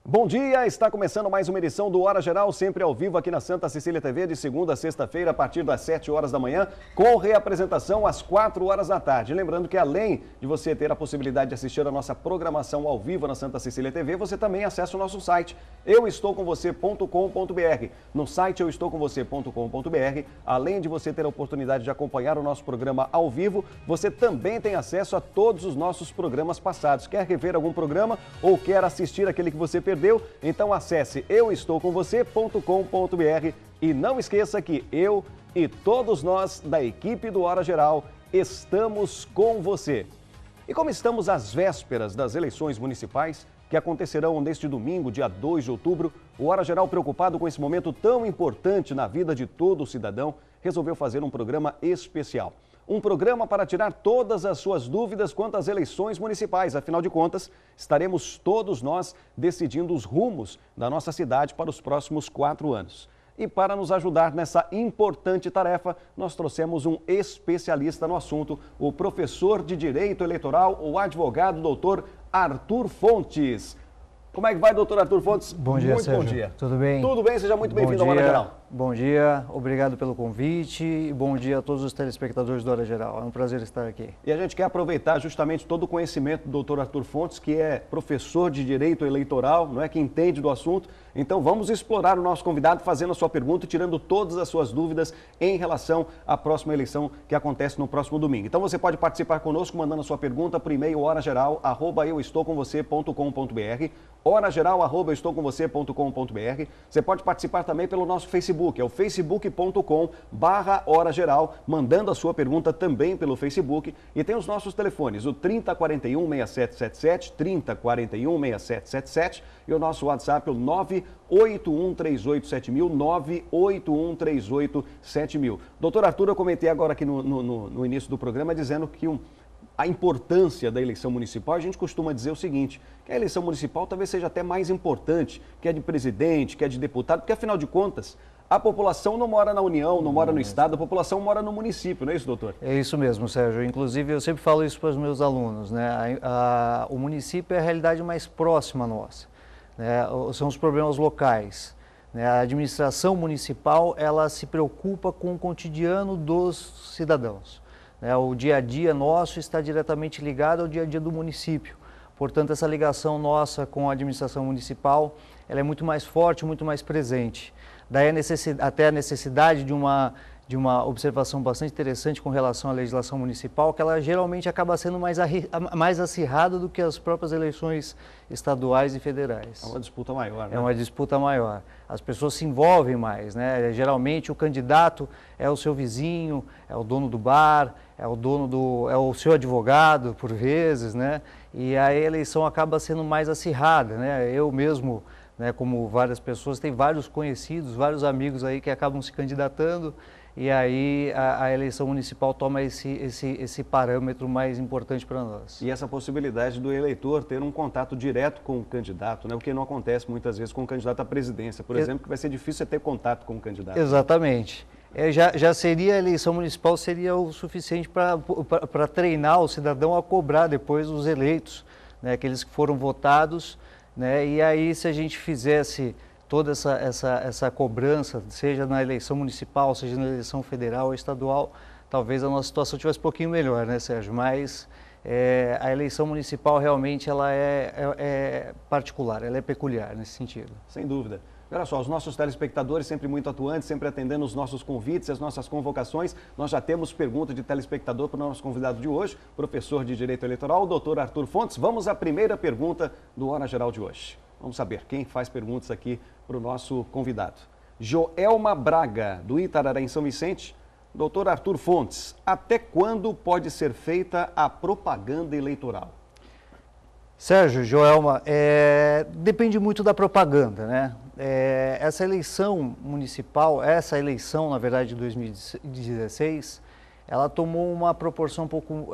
Bom dia, está começando mais uma edição do Hora Geral, sempre ao vivo aqui na Santa Cecília TV, de segunda a sexta-feira, a partir das 7 horas da manhã, com reapresentação às 4 horas da tarde. Lembrando que além de você ter a possibilidade de assistir a nossa programação ao vivo na Santa Cecília TV, você também acessa o nosso site, euestoucomvocê.com.br. No site euestoucomvocê.com.br, além de você ter a oportunidade de acompanhar o nosso programa ao vivo, você também tem acesso a todos os nossos programas passados. Quer rever algum programa ou quer assistir aquele que você perdeu? Então acesse euestoucomvocê.com.br e não esqueça que eu e todos nós da equipe do Hora Geral estamos com você. E como estamos às vésperas das eleições municipais, que acontecerão neste domingo, dia 2 de outubro, o Hora Geral, preocupado com esse momento tão importante na vida de todo cidadão, resolveu fazer um programa especial. Um programa para tirar todas as suas dúvidas quanto às eleições municipais. Afinal de contas, estaremos todos nós decidindo os rumos da nossa cidade para os próximos 4 anos. E para nos ajudar nessa importante tarefa, nós trouxemos um especialista no assunto, o professor de Direito Eleitoral, o advogado doutor Arthur Fontes. Como é que vai, doutor Arthur Fontes? Bom dia, muito Sérgio. bom dia. Tudo bem? Tudo bem, seja muito bem-vindo ao Hora Geral. Bom dia, obrigado pelo convite e bom dia a todos os telespectadores do Hora Geral. É um prazer estar aqui. E a gente quer aproveitar justamente todo o conhecimento do doutor Arthur Fontes, que é professor de Direito Eleitoral, não é, que entende do assunto. Então vamos explorar o nosso convidado fazendo a sua pergunta e tirando todas as suas dúvidas em relação à próxima eleição que acontece no próximo domingo. Então você pode participar conosco mandando a sua pergunta por e-mail horageral@euestoucomvocê.com.br, horageral@euestoucomvocê.com.br. Você pode participar também pelo nosso Facebook, é o facebook.com/horageral, mandando a sua pergunta também pelo Facebook. E tem os nossos telefones, o 3041-6777, 3041-6777 e o nosso WhatsApp, o 981387000, 981387000. Doutor Arthur, eu comentei agora aqui no início do programa dizendo que a importância da eleição municipal, a gente costuma dizer o seguinte, que a eleição municipal talvez seja até mais importante que a de presidente, que a de deputado, porque afinal de contas, a população não mora na União, não mora no Estado, a população mora no município, não é isso, doutor? É isso mesmo, Sérgio. Inclusive, eu sempre falo isso para os meus alunos, né? O município é a realidade mais próxima nossa, né? São os problemas locais, né? A administração municipal, ela se preocupa com o cotidiano dos cidadãos, né? O dia a dia nosso está diretamente ligado ao dia a dia do município. Portanto, essa ligação nossa com a administração municipal, ela é muito mais forte, muito mais presente. Daí até a necessidade de uma observação bastante interessante com relação à legislação municipal, que ela geralmente acaba sendo mais acirrada do que as próprias eleições estaduais e federais. É uma disputa maior, né? É uma disputa maior. As pessoas se envolvem mais, né? Geralmente o candidato é o seu vizinho, é o dono do bar, é o seu advogado, por vezes, né? E a eleição acaba sendo mais acirrada, né? Eu mesmo, né, como várias pessoas, tem vários conhecidos, vários amigos aí que acabam se candidatando e aí a eleição municipal toma esse parâmetro mais importante para nós. E essa possibilidade do eleitor ter um contato direto com o candidato, né, o que não acontece muitas vezes com o candidato à presidência, por exemplo, que vai ser difícil ter contato com o candidato. Exatamente. Já seria a eleição municipal, seria o suficiente para treinar o cidadão a cobrar depois os eleitos, né, aqueles que foram votados, né? E aí, se a gente fizesse toda essa cobrança, seja na eleição municipal, seja na eleição federal ou estadual, talvez a nossa situação tivesse um pouquinho melhor, né, Sérgio? Mas a eleição municipal realmente ela é particular, ela é peculiar nesse sentido. Sem dúvida. Olha só, os nossos telespectadores sempre muito atuantes, sempre atendendo os nossos convites, as nossas convocações. Nós já temos pergunta de telespectador para o nosso convidado de hoje, professor de Direito Eleitoral, o doutor Arthur Fontes. Vamos à primeira pergunta do Hora Geral de hoje. Vamos saber quem faz perguntas aqui para o nosso convidado. Joelma Braga, do Itarará, em São Vicente. Doutor Arthur Fontes, até quando pode ser feita a propaganda eleitoral? Sérgio, Joelma, depende muito da propaganda, né? Essa eleição municipal, essa eleição, na verdade, de 2016, ela tomou uma proporção um pouco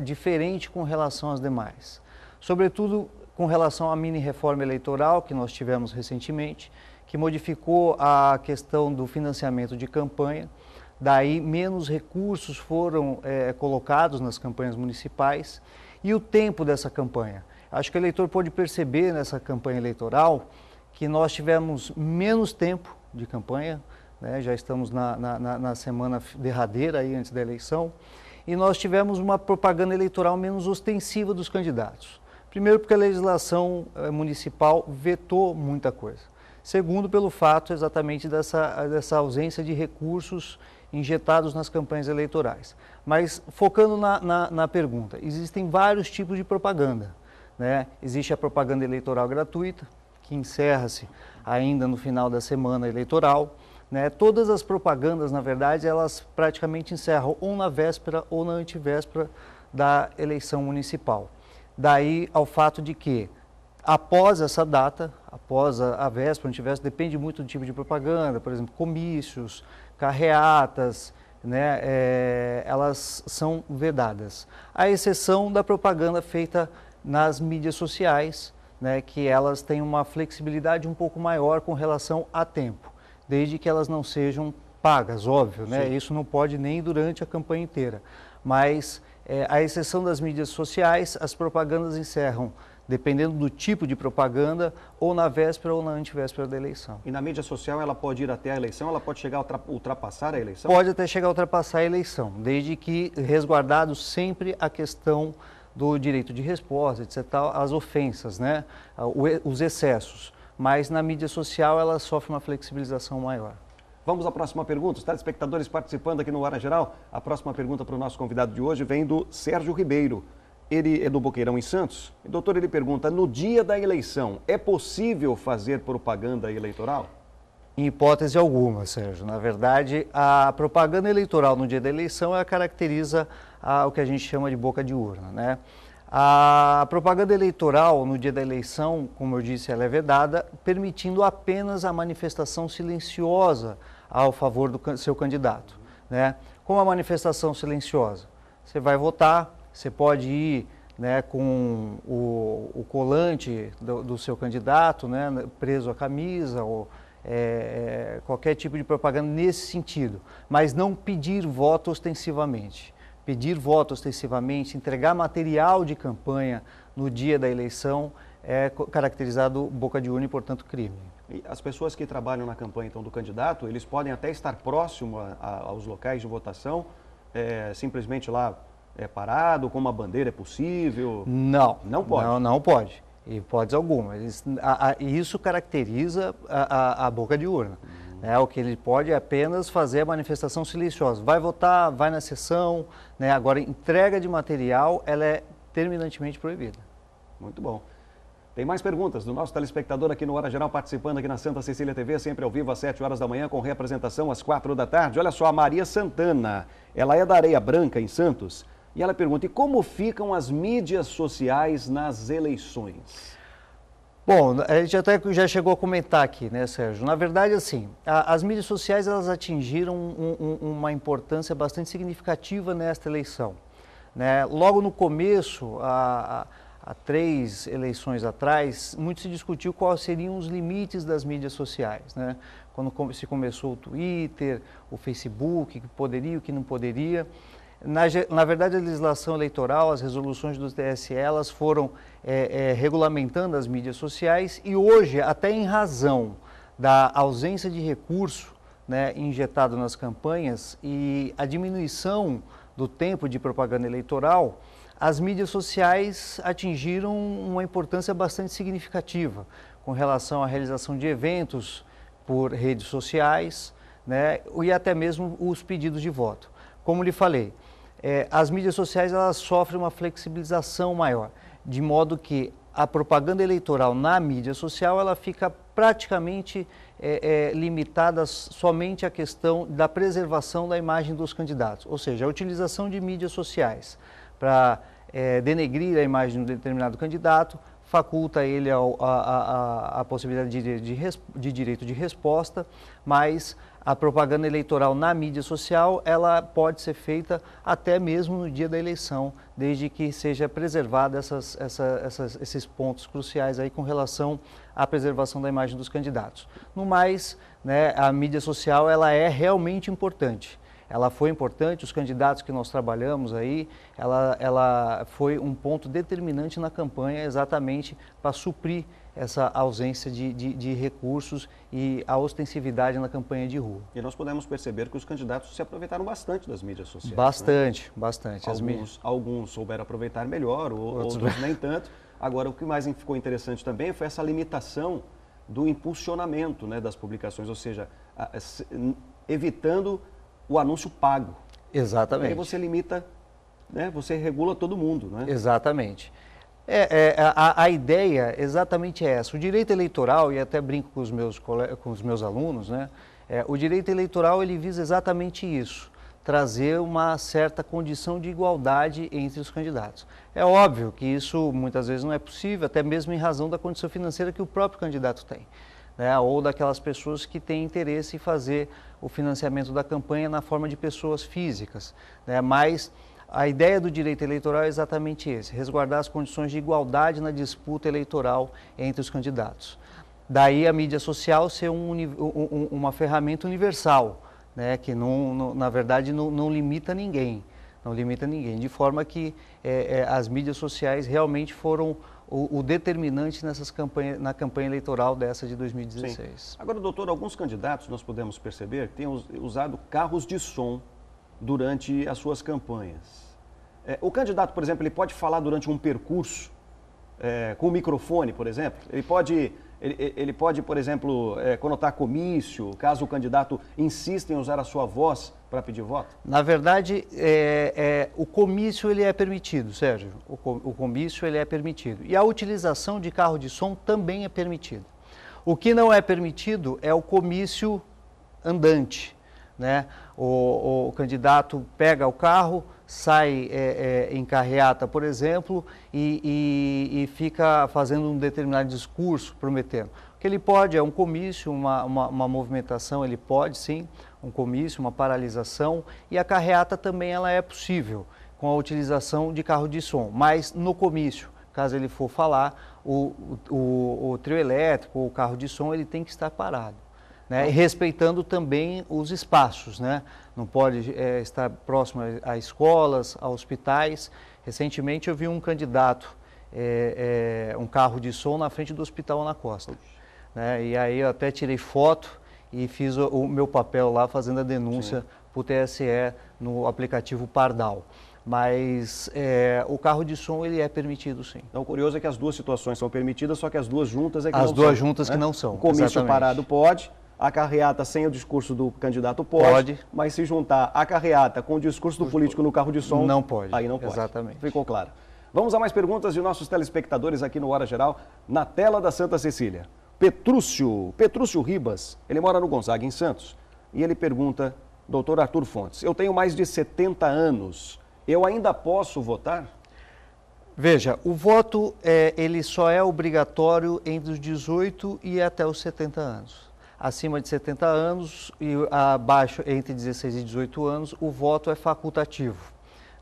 diferente com relação às demais. Sobretudo com relação à mini-reforma eleitoral que nós tivemos recentemente, que modificou a questão do financiamento de campanha, daí menos recursos foram colocados nas campanhas municipais e o tempo dessa campanha. Acho que o eleitor pôde perceber nessa campanha eleitoral que nós tivemos menos tempo de campanha, né? Já estamos na semana derradeira aí antes da eleição, e nós tivemos uma propaganda eleitoral menos ostensiva dos candidatos. Primeiro, porque a legislação municipal vetou muita coisa. Segundo, pelo fato exatamente dessa ausência de recursos injetados nas campanhas eleitorais. Mas, focando na pergunta, existem vários tipos de propaganda, né? Existe a propaganda eleitoral gratuita, que encerra-se ainda no final da semana eleitoral, né? Todas as propagandas, na verdade, elas praticamente encerram ou na véspera ou na antevéspera da eleição municipal. Daí ao fato de que, após essa data, após a véspera, antevéspera, depende muito do tipo de propaganda, por exemplo, comícios, carreatas, né, elas são vedadas. À exceção da propaganda feita nas mídias sociais, né, que elas têm uma flexibilidade um pouco maior com relação a tempo, desde que elas não sejam pagas, óbvio, né? Isso não pode nem durante a campanha inteira. Mas, à exceção das mídias sociais, as propagandas encerram, dependendo do tipo de propaganda, ou na véspera ou na antevéspera da eleição. E na mídia social ela pode ir até a eleição, ela pode chegar a ultrapassar a eleição? Pode até chegar a ultrapassar a eleição, desde que resguardado sempre a questão do direito de resposta, etc., as ofensas, né? Os excessos. Mas na mídia social ela sofre uma flexibilização maior. Vamos à próxima pergunta. Os telespectadores participando aqui no Hora Geral. A próxima pergunta para o nosso convidado de hoje vem do Sérgio Ribeiro. Ele é do Boqueirão, em Santos. E, doutor, ele pergunta, no dia da eleição, é possível fazer propaganda eleitoral? Em hipótese alguma, Sérgio. Na verdade, a propaganda eleitoral no dia da eleição ela caracteriza o que a gente chama de boca de urna, né? A propaganda eleitoral no dia da eleição, como eu disse, ela é vedada, permitindo apenas a manifestação silenciosa ao favor do seu candidato, né? Como a manifestação silenciosa? Você vai votar, você pode ir, né, com o colante do seu candidato, né, preso à camisa, ou qualquer tipo de propaganda nesse sentido, mas não pedir voto ostensivamente. Pedir voto ostensivamente, entregar material de campanha no dia da eleição é caracterizado boca de urna e, portanto, crime. E as pessoas que trabalham na campanha, então, do candidato, eles podem até estar próximos aos locais de votação, simplesmente lá parado, com uma bandeira é possível? Não. Não pode? Não pode. Em hipótese alguma. Isso caracteriza a boca de urna. O que ele pode é apenas fazer a manifestação silenciosa. Vai votar, vai na sessão, né? Agora, entrega de material, ela é terminantemente proibida. Muito bom. Tem mais perguntas do nosso telespectador aqui no Hora Geral, participando aqui na Santa Cecília TV, sempre ao vivo às 7 horas da manhã, com reapresentação às 4 da tarde. Olha só, a Maria Santana, ela é da Areia Branca, em Santos, e ela pergunta, e como ficam as mídias sociais nas eleições? Bom, a gente até já chegou a comentar aqui, né, Sérgio? Na verdade, assim, as mídias sociais elas atingiram uma importância bastante significativa nesta eleição, né? Logo no começo, há 3 eleições atrás, muito se discutiu quais seriam os limites das mídias sociais, né? Quando se começou o Twitter, o Facebook, o que poderia, o que não poderia. Na verdade, a legislação eleitoral, as resoluções do TSE, elas foram regulamentando as mídias sociais e hoje, até em razão da ausência de recurso, né, injetado nas campanhas e a diminuição do tempo de propaganda eleitoral, as mídias sociais atingiram uma importância bastante significativa com relação à realização de eventos por redes sociais, né, e até mesmo os pedidos de voto. Como lhe falei, as mídias sociais elas sofrem uma flexibilização maior, de modo que a propaganda eleitoral na mídia social ela fica praticamente limitada somente à questão da preservação da imagem dos candidatos, ou seja, a utilização de mídias sociais para denegrir a imagem de um determinado candidato, faculta ele a possibilidade de direito de resposta, mas a propaganda eleitoral na mídia social, ela pode ser feita até mesmo no dia da eleição, desde que seja preservada esses pontos cruciais aí com relação à preservação da imagem dos candidatos. No mais, né, a mídia social ela é realmente importante. ela foi importante, os candidatos que nós trabalhamos aí, ela foi um ponto determinante na campanha exatamente para suprir essa ausência de recursos e a ostensividade na campanha de rua. E nós podemos perceber que os candidatos se aproveitaram bastante das mídias sociais. Bastante, né? Bastante. Alguns souberam aproveitar melhor, outros nem tanto. Agora, o que mais ficou interessante também foi essa limitação do impulsionamento, né, das publicações, ou seja, evitando o anúncio pago. Exatamente. E aí você limita, né, você regula todo mundo, né? Exatamente. A ideia exatamente é essa. O direito eleitoral, e até brinco com os meus alunos, né, o direito eleitoral ele visa exatamente isso, trazer uma certa condição de igualdade entre os candidatos. É óbvio que isso muitas vezes não é possível, até mesmo em razão da condição financeira que o próprio candidato tem, né, ou daquelas pessoas que têm interesse em fazer o financiamento da campanha na forma de pessoas físicas, né, mas a ideia do direito eleitoral é exatamente esse, resguardar as condições de igualdade na disputa eleitoral entre os candidatos. Daí a mídia social ser uma ferramenta universal, né, que na verdade não limita ninguém, de forma que as mídias sociais realmente foram o determinante na campanha eleitoral dessa de 2016. Sim. Agora, doutor, alguns candidatos, nós podemos perceber, têm usado carros de som durante as suas campanhas. O candidato, por exemplo, ele pode falar durante um percurso com o microfone, por exemplo? Ele pode, por exemplo, conotar comício, caso o candidato insista em usar a sua voz para pedir voto? Na verdade, o comício ele é permitido, Sérgio. O comício ele é permitido. E a utilização de carro de som também é permitido. O que não é permitido é o comício andante, né? O candidato pega o carro, sai em carreata, por exemplo, e fica fazendo um determinado discurso, prometendo. O que ele pode é um comício, uma movimentação, ele pode sim, um comício, uma paralisação, e a carreata também ela é possível, com a utilização de carro de som, mas no comício, caso ele for falar, o trio elétrico, o carro de som, ele tem que estar parado. Né, e respeitando também os espaços, né? Não pode estar próximo a escolas, a hospitais. Recentemente eu vi um candidato, um carro de som na frente do Hospital Ana Costa. Né? E aí eu até tirei foto e fiz o meu papel lá fazendo a denúncia para o TSE no aplicativo Pardal. Mas o carro de som ele é permitido sim. Então o curioso é que as duas situações são permitidas, só que as duas juntas é que não são. As duas juntas né? Que não são. O comício exatamente. Parado pode. A carreata sem o discurso do candidato pode, mas se juntar a carreata com o discurso do político no carro de som, não pode. Aí não pode. Exatamente. Ficou claro. Vamos a mais perguntas de nossos telespectadores aqui no Hora Geral, na tela da Santa Cecília. Petrúcio Ribas, ele mora no Gonzaga, em Santos, e ele pergunta, doutor Arthur Fontes, eu tenho mais de 70 anos, eu ainda posso votar? Veja, o voto ele só é obrigatório entre os 18 e até os 70 anos. Acima de 70 anos e abaixo, entre 16 e 18 anos, o voto é facultativo.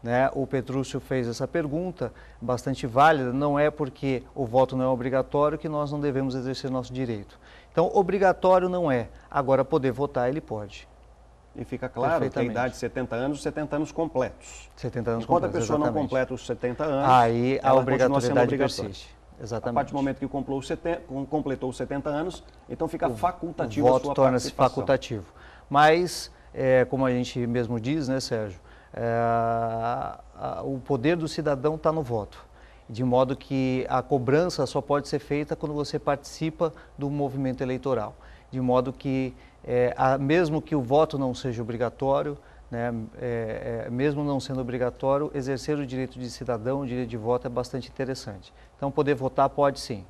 Né? O Petrúcio fez essa pergunta, bastante válida, não é porque o voto não é obrigatório que nós não devemos exercer nosso direito. Então, obrigatório não é, agora poder votar ele pode. E fica claro que a idade de 70 anos completos. 70 anos Enquanto completos, a pessoa exatamente. não completa os 70 anos, aí a obrigatoriedade obrigatória. Persiste. Exatamente. A partir do momento que completou os 70 anos, então fica facultativo a sua participação. O voto torna-se facultativo. Mas, como a gente mesmo diz, né, Sérgio, o poder do cidadão está no voto. De modo que a cobrança só pode ser feita quando você participa do movimento eleitoral. De modo que, mesmo que o voto não seja obrigatório, né, mesmo não sendo obrigatório, exercer o direito de cidadão, o direito de voto é bastante interessante. Então, poder votar pode sim.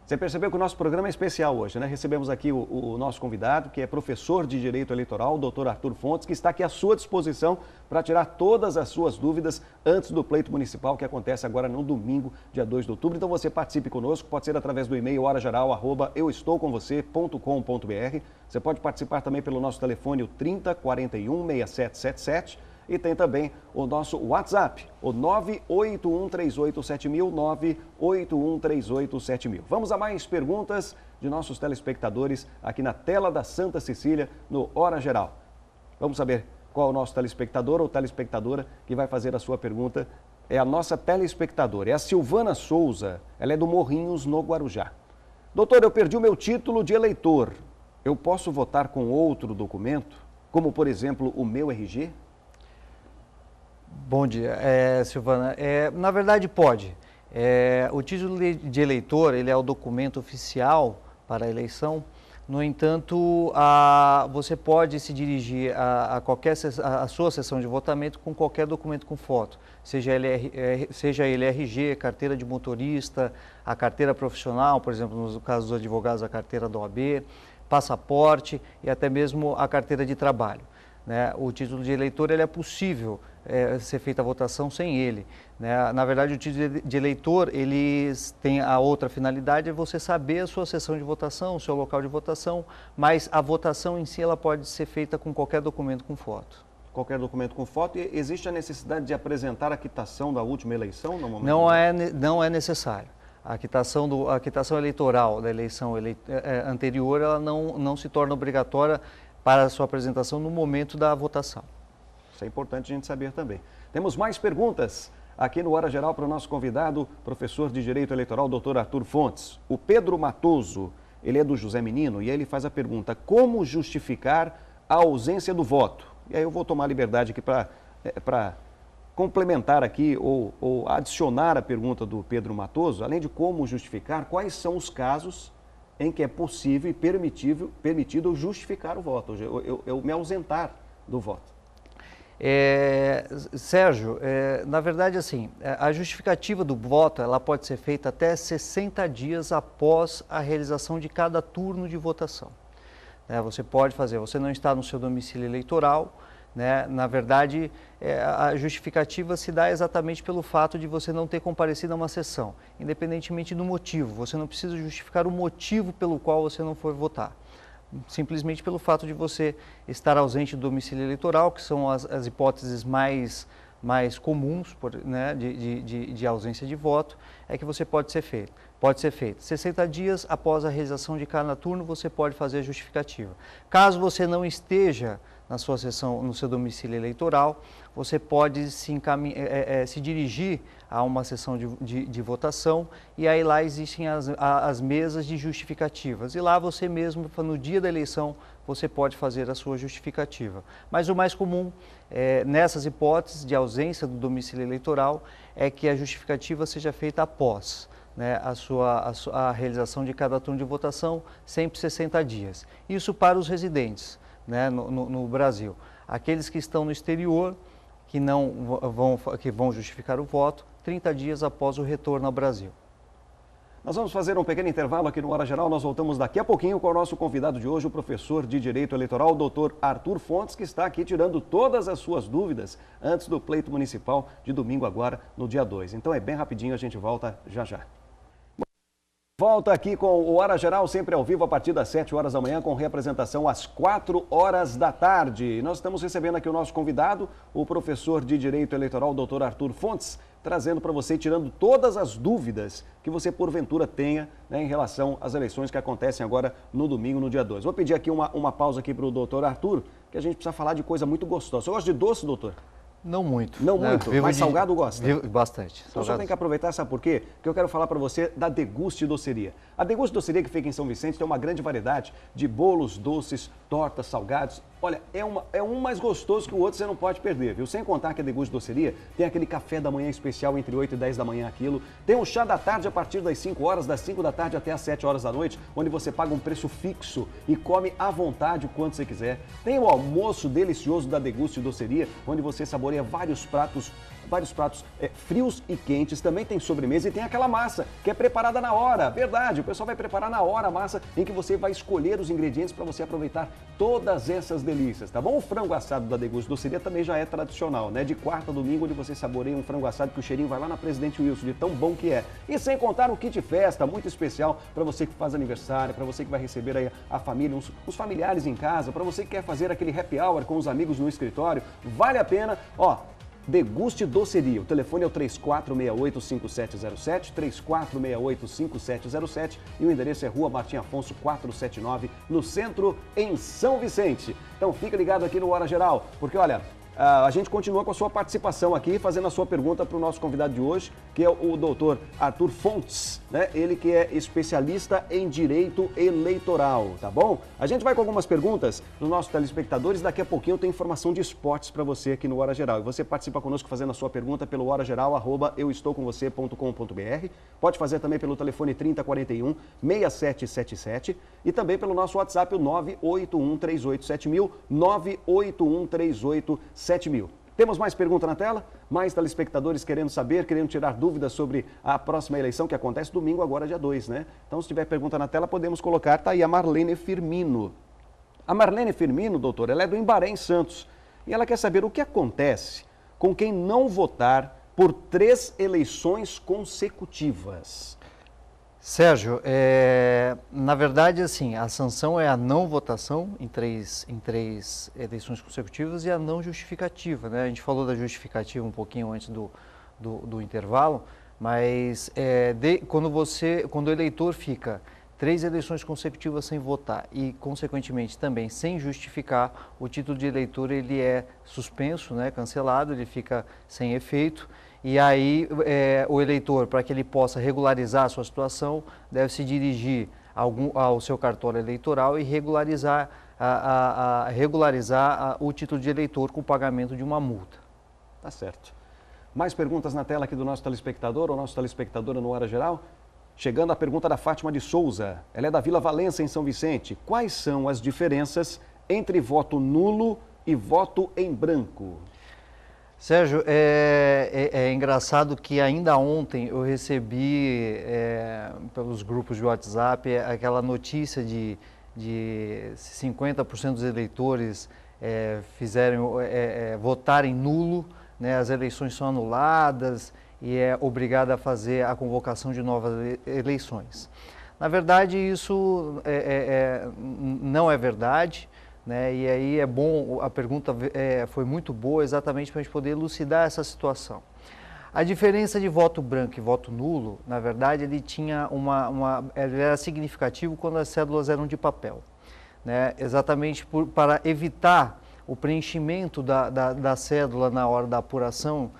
Você percebeu que o nosso programa é especial hoje, né? Recebemos aqui o nosso convidado, que é professor de Direito Eleitoral, o doutor Arthur Fontes, que está aqui à sua disposição para tirar todas as suas dúvidas antes do pleito municipal, que acontece agora no domingo, dia 2 de outubro. Então você participe conosco, pode ser através do e-mail horageral@euestoucomvocê.com.br. Você pode participar também pelo nosso telefone, o 30 41 6777. E tem também o nosso WhatsApp, o 981387000, 981387000. Vamos a mais perguntas de nossos telespectadores aqui na tela da Santa Cecília, no Hora Geral. Vamos saber qual é o nosso telespectador ou telespectadora que vai fazer a sua pergunta. É a nossa telespectadora, é a Silvana Souza, ela é do Morrinhos, no Guarujá. Doutor, eu perdi o meu título de eleitor. Eu posso votar com outro documento, como, por exemplo, o meu RG? Bom dia, Silvana. Na verdade, pode. O título de eleitor, ele é o documento oficial para a eleição. No entanto, você pode se dirigir a sua sessão de votamento com qualquer documento com foto, seja ele RG, carteira de motorista, a carteira profissional, por exemplo, no caso dos advogados, a carteira da OAB, passaporte e até mesmo a carteira de trabalho. Né? O título de eleitor, ele é possível ser feita a votação sem ele. Né? Na verdade, o título de eleitor, ele tem a outra finalidade, é você saber a sua sessão de votação, o seu local de votação, mas a votação em si, ela pode ser feita com qualquer documento com foto. Qualquer documento com foto. E existe a necessidade de apresentar a quitação da última eleição no momento? Não é necessário. A quitação eleitoral da eleição anterior, ela não se torna obrigatória para a sua apresentação no momento da votação. Isso é importante a gente saber também. Temos mais perguntas aqui no Hora Geral para o nosso convidado, professor de Direito Eleitoral, doutor Arthur Fontes. O Pedro Matoso, ele é do José Menino, e ele faz a pergunta: como justificar a ausência do voto? E aí eu vou tomar liberdade aqui para complementar aqui ou adicionar a pergunta do Pedro Matoso, além de como justificar, quais são os casos em que é possível e permitido justificar o voto, eu me ausentar do voto. Sérgio, na verdade, assim, a justificativa do voto, ela pode ser feita até 60 dias após a realização de cada turno de votação. Você pode fazer, você não está no seu domicílio eleitoral, né? Na verdade, a justificativa se dá exatamente pelo fato de você não ter comparecido a uma sessão, independentemente do motivo. Você não precisa justificar o motivo pelo qual você não foi votar. Simplesmente pelo fato de você estar ausente do domicílio eleitoral, que são as hipóteses mais comuns, né, de ausência de voto, é que você pode ser feito. 60 dias após a realização de cada turno, você pode fazer a justificativa. Caso você não esteja na sua sessão, no seu domicílio eleitoral, você pode se dirigir a uma sessão de votação, e aí lá existem as mesas de justificativas. E lá você mesmo, no dia da eleição, você pode fazer a sua justificativa. Mas o mais comum, nessas hipóteses de ausência do domicílio eleitoral, é que a justificativa seja feita após, né, a realização de cada turno de votação, sempre 60 dias. Isso para os residentes, né, no Brasil. Aqueles que estão no exterior, que vão justificar o voto, 30 dias após o retorno ao Brasil. Nós vamos fazer um pequeno intervalo aqui no Hora Geral. Nós voltamos daqui a pouquinho com o nosso convidado de hoje, o professor de Direito Eleitoral, o doutor Arthur Fontes, que está aqui tirando todas as suas dúvidas antes do pleito municipal de domingo agora, no dia 2. Então é bem rapidinho, a gente volta já já. Volta aqui com o Hora Geral, sempre ao vivo, a partir das 7 horas da manhã, com reapresentação às 4 horas da tarde. Nós estamos recebendo aqui o nosso convidado, o professor de Direito Eleitoral, o doutor Arthur Fontes, trazendo para você, tirando todas as dúvidas que você porventura tenha, né, em relação às eleições que acontecem agora no domingo, no dia 2. Vou pedir aqui uma pausa aqui para o doutor Arthur, que a gente precisa falar de coisa muito gostosa. Você gosta de doce, doutor? Não muito. Não muito, mas salgado gosta? Bastante. Então só tem que aproveitar, sabe por quê? Porque eu quero falar para você da Deguste Doceria. A Deguste Doceria, que fica em São Vicente, tem uma grande variedade de bolos, doces, tortas, salgados. Olha, é um mais gostoso que o outro, você não pode perder, viu? Sem contar que a Deguste Doceria tem aquele café da manhã especial entre 8 e 10 da manhã aquilo. Tem um chá da tarde a partir das 5 horas, das 5 da tarde até as 7 horas da noite, onde você paga um preço fixo e come à vontade o quanto você quiser. Tem o almoço delicioso da Deguste Doceria, onde você saboreia vários pratos frios e quentes. Também tem sobremesa e tem aquela massa que é preparada na hora. Verdade, o pessoal vai preparar na hora a massa em que você vai escolher os ingredientes para você aproveitar todas essas delícias, tá bom? O frango assado da Deguste Doceria também já é tradicional, né? De quarta a domingo, onde você saboreia um frango assado que o cheirinho vai lá na Presidente Wilson, de tão bom que é. E sem contar o kit festa, muito especial para você que faz aniversário, para você que vai receber aí a família, os familiares em casa, para você que quer fazer aquele happy hour com os amigos no escritório. Vale a pena, ó. Deguste Doceria. O telefone é o 3468-5707, 3468-5707 e o endereço é Rua Martim Afonso 479, no centro, em São Vicente. Então fica ligado aqui no Hora Geral, porque olha, a gente continua com a sua participação aqui, fazendo a sua pergunta para o nosso convidado de hoje, que é o doutor Arthur Fontes, né? Ele que é especialista em direito eleitoral, tá bom? A gente vai com algumas perguntas dos nossos telespectadores, daqui a pouquinho tem informação de esportes para você aqui no Hora Geral. E você participa conosco fazendo a sua pergunta pelo horageral@euestoucomvocê.com.br, pode fazer também pelo telefone 3041-6777 e também pelo nosso WhatsApp, o 981387000, 981387000. Temos mais pergunta na tela? Mais telespectadores querendo saber, querendo tirar dúvidas sobre a próxima eleição que acontece domingo, agora dia 2, né? Então, se tiver pergunta na tela, podemos colocar. Tá aí a Marlene Firmino. A Marlene Firmino, doutor, ela é do Embaré, em Santos. E ela quer saber o que acontece com quem não votar por 3 eleições consecutivas. Sérgio, na verdade, assim, a sanção é a não votação em três eleições consecutivas e a não justificativa, né? A gente falou da justificativa um pouquinho antes do intervalo, mas quando o eleitor fica 3 eleições consecutivas sem votar e, consequentemente, também sem justificar, o título de eleitor ele é suspenso, né, cancelado, ele fica sem efeito. E aí o eleitor, para que ele possa regularizar a sua situação, deve se dirigir ao seu cartório eleitoral e regularizar o título de eleitor com o pagamento de uma multa. Tá certo. Mais perguntas na tela aqui do nosso telespectador ou nossa telespectadora no Hora Geral? Chegando a pergunta da Fátima de Souza. Ela é da Vila Valença, em São Vicente. Quais são as diferenças entre voto nulo e voto em branco? Sérgio, é engraçado que ainda ontem eu recebi pelos grupos de WhatsApp aquela notícia de 50% dos eleitores votarem nulo, né, as eleições são anuladas e é obrigado a fazer a convocação de novas eleições. Na verdade, isso não é verdade. Né? E aí é bom, a pergunta foi muito boa exatamente para a gente poder elucidar essa situação. A diferença de voto branco e voto nulo, na verdade, ele era significativo quando as cédulas eram de papel, né? Exatamente para evitar o preenchimento da cédula na hora da apuração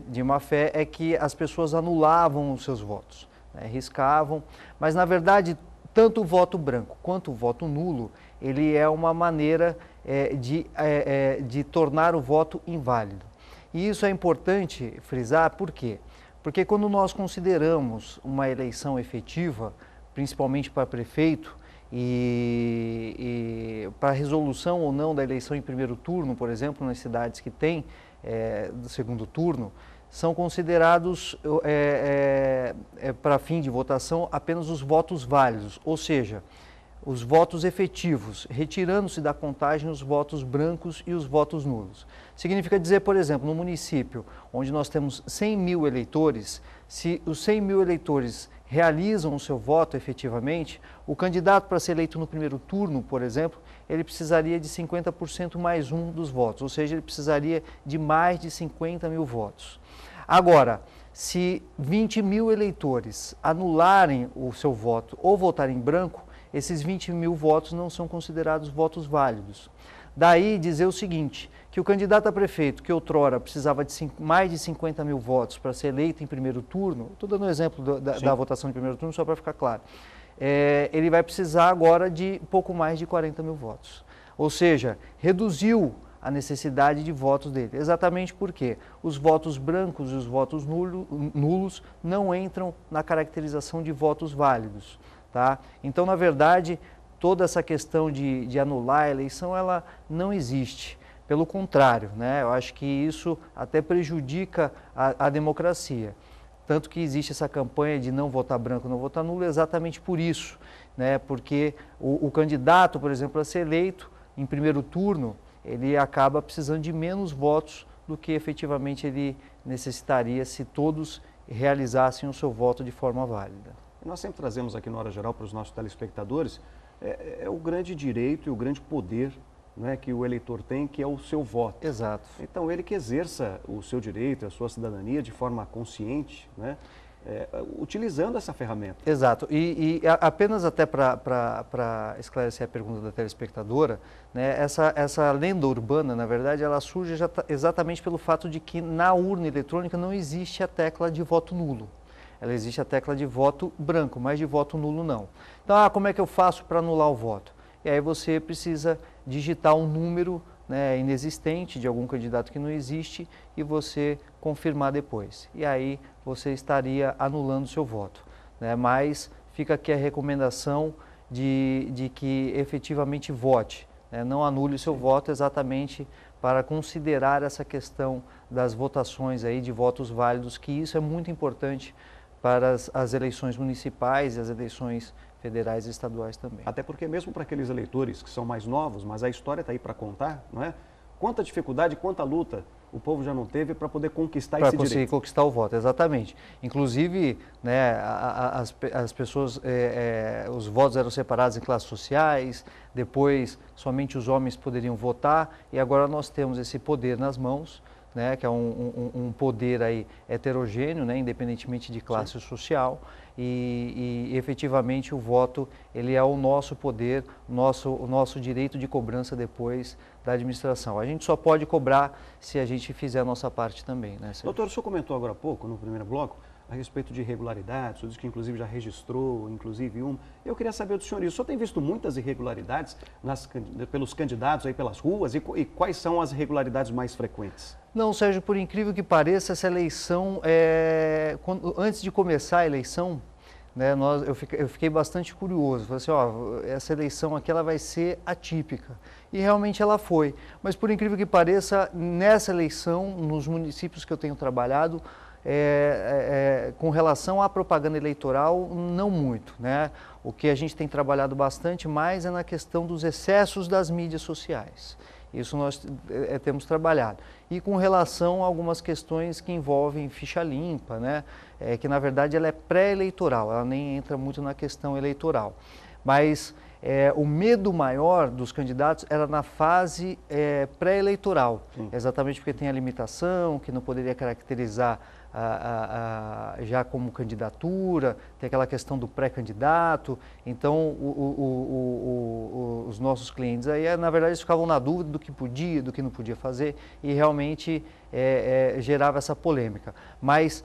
de má-fé, é que as pessoas anulavam os seus votos, né? Riscavam, mas na verdade tanto o voto branco quanto o voto nulo, ele é uma maneira de tornar o voto inválido. E isso é importante frisar, por quê? Porque quando nós consideramos uma eleição efetiva, principalmente para prefeito, e para resolução ou não da eleição em primeiro turno, por exemplo, nas cidades que têm do segundo turno, são considerados, para fim de votação, apenas os votos válidos, ou seja, os votos efetivos, retirando-se da contagem os votos brancos e os votos nulos. Significa dizer, por exemplo, no município onde nós temos 100 mil eleitores, se os 100 mil eleitores realizam o seu voto efetivamente, o candidato para ser eleito no primeiro turno, por exemplo, ele precisaria de 50% mais um dos votos, ou seja, ele precisaria de mais de 50 mil votos. Agora, se 20 mil eleitores anularem o seu voto ou votarem em branco, esses 20 mil votos não são considerados votos válidos. Daí dizer o seguinte, que o candidato a prefeito, que outrora precisava de mais de 50 mil votos para ser eleito em primeiro turno, estou dando um exemplo da votação de primeiro turno só para ficar claro, ele vai precisar agora de pouco mais de 40 mil votos. Ou seja, reduziu a necessidade de votos dele. Exatamente porque os votos brancos e os votos nulos não entram na caracterização de votos válidos. Tá? Então, na verdade, toda essa questão de anular a eleição, ela não existe. Pelo contrário, né? Eu acho que isso até prejudica a democracia. Tanto que existe essa campanha de não votar branco, não votar nulo, exatamente por isso. Né? Porque o candidato, por exemplo, a ser eleito em primeiro turno, ele acaba precisando de menos votos do que efetivamente ele necessitaria se todos realizassem o seu voto de forma válida. Nós sempre trazemos aqui no Hora Geral para os nossos telespectadores o grande direito e o grande poder né, que o eleitor tem, que é o seu voto. Exato. Então, ele que exerça o seu direito, a sua cidadania de forma consciente, né, utilizando essa ferramenta. Exato. E apenas até para esclarecer a pergunta da telespectadora, né, essa lenda urbana, na verdade, ela surge exatamente pelo fato de que na urna eletrônica não existe a tecla de voto nulo. Ela existe a tecla de voto branco, mas de voto nulo não. Então, como é que eu faço para anular o voto? E aí você precisa digitar um número, né, inexistente de algum candidato que não existe e você confirmar depois. E aí você estaria anulando o seu voto, né? Mas fica aqui a recomendação de que efetivamente vote, né? Não anule o seu voto exatamente para considerar essa questão das votações aí de votos válidos, que isso é muito importante para as eleições municipais e as eleições federais e estaduais também. Até porque mesmo para aqueles eleitores que são mais novos, mas a história está aí para contar, não é? Quanta dificuldade, quanta luta o povo já não teve para poder conquistar esse direito. Para conseguir conquistar o voto, exatamente. Inclusive, né, as pessoas, os votos eram separados em classes sociais, depois somente os homens poderiam votar e agora nós temos esse poder nas mãos, né, que é um poder aí heterogêneo, né, independentemente de classe social, e efetivamente o voto ele é o nosso poder, o nosso direito de cobrança depois da administração. A gente só pode cobrar se a gente fizer a nossa parte também, né, Sérgio? Doutor, o senhor comentou agora há pouco, no primeiro bloco, a respeito de irregularidades, o senhor disse que inclusive já registrou, inclusive uma. Eu queria saber do senhor isso. O senhor tem visto muitas irregularidades pelos candidatos aí pelas ruas e quais são as irregularidades mais frequentes? Não, Sérgio, por incrível que pareça, essa eleição, antes de começar a eleição, né, eu fiquei bastante curioso. Falei assim, essa eleição aqui ela vai ser atípica. E realmente ela foi. Mas por incrível que pareça, nessa eleição, nos municípios que eu tenho trabalhado, com relação à propaganda eleitoral, não muito, né? O que a gente tem trabalhado bastante mais é na questão dos excessos das mídias sociais. Isso nós temos trabalhado. E com relação a algumas questões que envolvem ficha limpa, né? Que na verdade ela é pré-eleitoral, ela nem entra muito na questão eleitoral. Mas o medo maior dos candidatos era na fase pré-eleitoral, exatamente porque tem a limitação, que não poderia caracterizar já como candidatura, tem aquela questão do pré-candidato, então os nossos clientes aí, na verdade, eles ficavam na dúvida do que podia, do que não podia fazer e realmente gerava essa polêmica. Mas,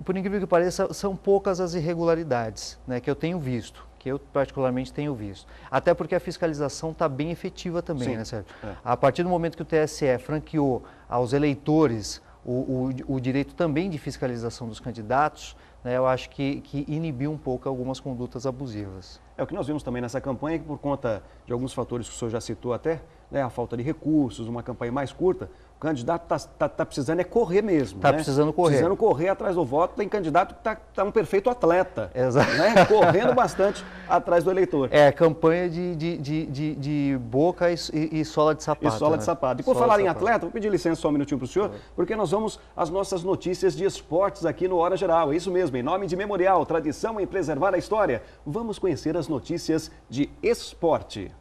por incrível que pareça, são poucas as irregularidades, né, que eu tenho visto, que eu particularmente tenho visto. Até porque a fiscalização está bem efetiva também, sim, né, Sérgio? A partir do momento que o TSE franqueou aos eleitores o direito também de fiscalização dos candidatos, né, eu acho que inibiu um pouco algumas condutas abusivas. É o que nós vimos também nessa campanha, que por conta de alguns fatores que o senhor já citou até, né, a falta de recursos, uma campanha mais curta, o candidato está precisando correr mesmo. Está, né? Precisando correr atrás do voto. Tem candidato que está um perfeito atleta. Exato. Né, correndo bastante atrás do eleitor. Campanha de boca e sola de sapato. E sola de sapato. E por falar em atleta, vou pedir licença só um minutinho para o senhor, porque nós vamos às nossas notícias de esportes aqui no Hora Geral. É isso mesmo, em nome de Memorial, tradição em preservar a história. Vamos conhecer as notícias de esporte.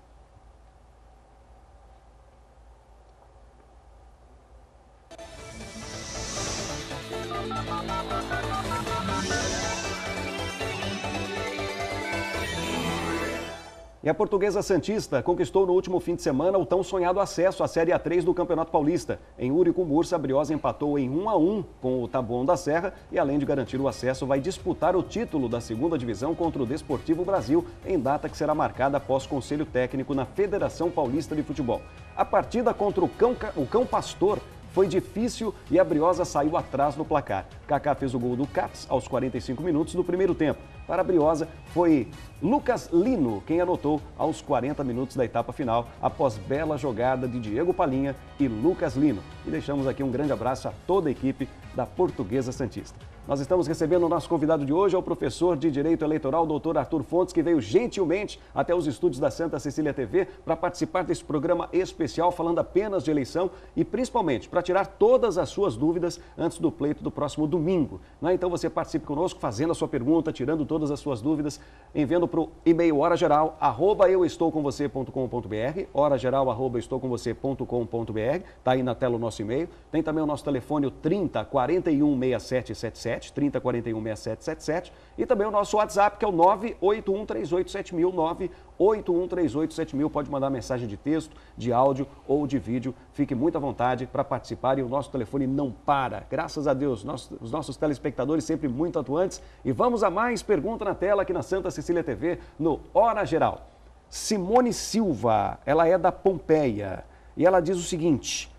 E a Portuguesa Santista conquistou no último fim de semana o tão sonhado acesso à Série A3 do Campeonato Paulista. Em Urucumurça, a Briosa empatou em 1-1 com o Taboão da Serra e, além de garantir o acesso, vai disputar o título da segunda divisão contra o Desportivo Brasil, em data que será marcada após conselho técnico na Federação Paulista de Futebol. A partida contra o Cão Pastor foi difícil e a Briosa saiu atrás no placar. Kaká fez o gol do Cats aos 45 minutos do primeiro tempo. Para a Briosa, foi Lucas Lino quem anotou aos 40 minutos da etapa final, após bela jogada de Diego Palinha e Lucas Lino. E deixamos aqui um grande abraço a toda a equipe da Portuguesa Santista. Nós estamos recebendo o nosso convidado de hoje, é o professor de Direito Eleitoral, doutor Arthur Fontes, que veio gentilmente até os estúdios da Santa Cecília TV para participar desse programa especial, falando apenas de eleição e principalmente para tirar todas as suas dúvidas antes do pleito do próximo domingo. domingo. Né? Então você participe conosco, fazendo a sua pergunta, tirando todas as suas dúvidas, enviando para o e-mail horageral@euestoucomvocê.com.br, horageral@euestoucomvocê.com.br, está aí na tela o nosso e-mail. Tem também o nosso telefone, o 30 41 6777, 30 41 6777, e também o nosso WhatsApp, que é o 981 38 7000, 981 38 7000. Pode mandar mensagem de texto, de áudio ou de vídeo. Fique muito à vontade para participar e o nosso telefone não para. Graças a Deus, os nossos telespectadores sempre muito atuantes. E vamos a mais pergunta na tela aqui na Santa Cecília TV, no Hora Geral. Simone Silva, ela é da Pompeia e ela diz o seguinte: